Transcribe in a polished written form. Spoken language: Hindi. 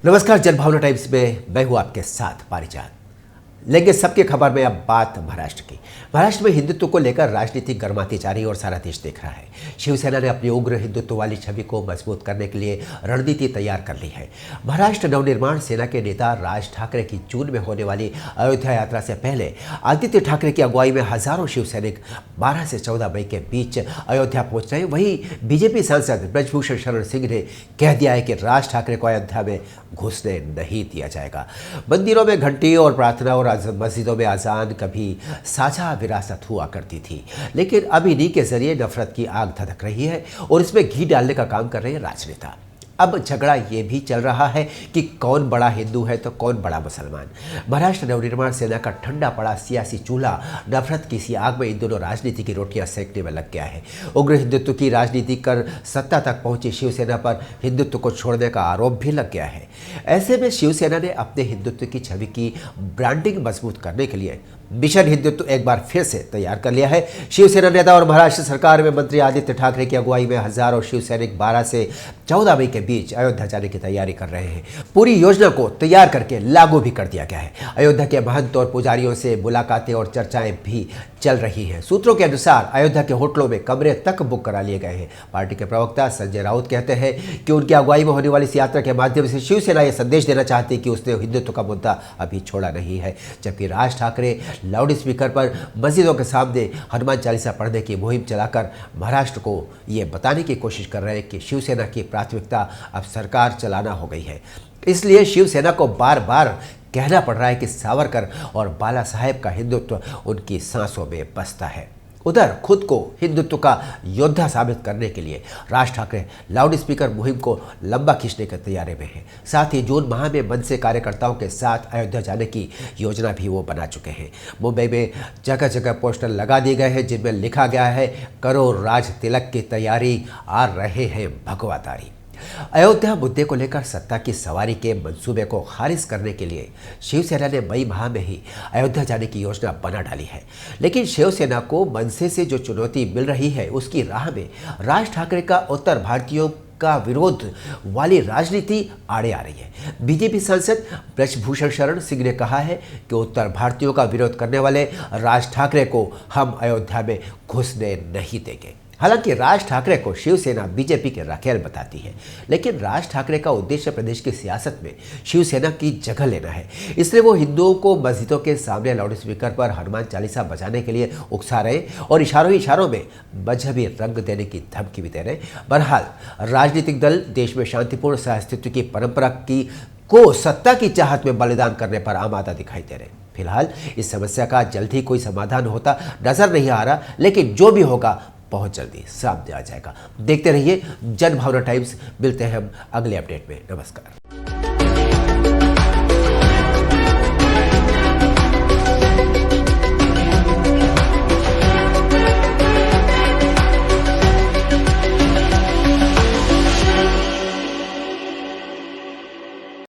नमस्कार, जनभावना टाइम्स में मैं हूं आपके साथ पारिजात। लेंगे सबकी खबर में अब बात महाराष्ट्र की। महाराष्ट्र में हिंदुत्व को लेकर राजनीति गर्माती जा रही है और सारा देश देख रहा है। शिवसेना ने अपनी उग्र हिंदुत्व वाली छवि को मजबूत करने के लिए रणनीति तैयार कर ली है। महाराष्ट्र नवनिर्माण सेना के नेता राज ठाकरे की जून में होने वाली अयोध्या यात्रा से पहले आदित्य ठाकरे की अगुवाई में हजारों शिव सैनिक 12 से 14 मई के बीच अयोध्या पहुंच रहे हैं। वहीं बीजेपी सांसद ब्रजभूषण शरण सिंह ने कह दिया है कि राज ठाकरे को अयोध्या में घुसने नहीं दिया जाएगा। मंदिरों में घंटी और प्रार्थना और मस्जिदों में अजान कभी साझा विरासत हुआ करती थी, लेकिन अब इन्हीं के जरिए नफरत की आग धधक रही है और इसमें घी डालने का काम कर रहे हैं राजनेता। अब झगड़ा ये भी चल रहा है कि कौन बड़ा हिंदू है तो कौन बड़ा मुसलमान। महाराष्ट्र नवनिर्माण सेना का ठंडा पड़ा सियासी चूल्हा नफरत की सी आग में इन दोनों राजनीति की रोटियां सेकने में लग गया है। उग्र हिंदुत्व की राजनीति कर सत्ता तक पहुंची शिवसेना पर हिंदुत्व को छोड़ने का आरोप भी लग गया है। ऐसे में शिवसेना ने अपने हिंदुत्व की छवि की ब्रांडिंग मजबूत करने के लिए मिशन हिंदुत्व एक बार फिर से तैयार कर लिया है। शिवसेना नेता और महाराष्ट्र सरकार में मंत्री आदित्य ठाकरे की अगुवाई में हजारों शिव सैनिक 12 से 14 मई के बीच अयोध्या जाने की तैयारी कर रहे हैं। पूरी योजना को तैयार करके लागू भी कर दिया गया है। अयोध्या के महंत और पुजारियों से मुलाकातें और चर्चाएं भी चल रही हैं। सूत्रों के अनुसार अयोध्या के होटलों में कमरे तक बुक करा लिए गए हैं। पार्टी के प्रवक्ता संजय राउत कहते हैं कि उनकी अगुवाई में होने वाली इस यात्रा के माध्यम से शिवसेना यह संदेश देना चाहती है कि उसने हिंदुत्व का मुद्दा अभी छोड़ा नहीं है। जबकि राज ठाकरे लाउड स्पीकर पर मस्जिदों के सामने हनुमान चालीसा पढ़ने की मुहिम चलाकर महाराष्ट्र को ये बताने की कोशिश कर रहे हैं कि शिवसेना की प्राथमिकता अब सरकार चलाना हो गई है। इसलिए शिवसेना को बार बार कहना पड़ रहा है कि सावरकर और बाला साहेब का हिंदुत्व उनकी सांसों में बसता है। उधर खुद को हिंदुत्व का योद्धा साबित करने के लिए राज ठाकरे लाउड स्पीकर मुहिम को लंबा खींचने की तैयारी में है। साथ ही जून माह में मनसे कार्यकर्ताओं के साथ अयोध्या जाने की योजना भी वो बना चुके हैं। मुंबई में जगह जगह पोस्टर लगा दिए गए हैं जिनमें लिखा गया है, करो राज तिलक की तैयारी, आ रहे हैं भगवातारी। अयोध्या मुद्दे को लेकर सत्ता की सवारी के मंसूबे को खारिज करने के लिए शिवसेना ने मई माह में ही अयोध्या जाने की योजना बना डाली है। लेकिन शिवसेना को मनसे से जो चुनौती मिल रही है उसकी राह में राज ठाकरे का उत्तर भारतीयों का विरोध वाली राजनीति आड़े आ रही है। बीजेपी सांसद ब्रजभूषण शरण सिंह ने कहा है कि उत्तर भारतीयों का विरोध करने वाले राज ठाकरे को हम अयोध्या में घुसने नहीं देंगे। हालांकि राज ठाकरे को शिवसेना बीजेपी के रखेल बताती है, लेकिन राज ठाकरे का उद्देश्य प्रदेश की सियासत में शिवसेना की जगह लेना है। इसलिए वो हिंदुओं को मस्जिदों के सामने लाउड स्पीकर पर हनुमान चालीसा बजाने के लिए उकसा रहे और इशारों में मजहबी रंग देने की धमकी भी दे रहे। बहरहाल राजनीतिक दल देश में शांतिपूर्ण सहअस्तित्व की परंपरा को सत्ता की चाहत में बलिदान करने पर आमादा दिखाई दे रहे। फिलहाल इस समस्या का जल्द ही कोई समाधान होता नजर नहीं आ रहा, लेकिन जो भी होगा बहुत जल्दी सामने आ जाएगा। देखते रहिए जनभावना टाइम्स। मिलते हैं हम अगले अपडेट में। नमस्कार।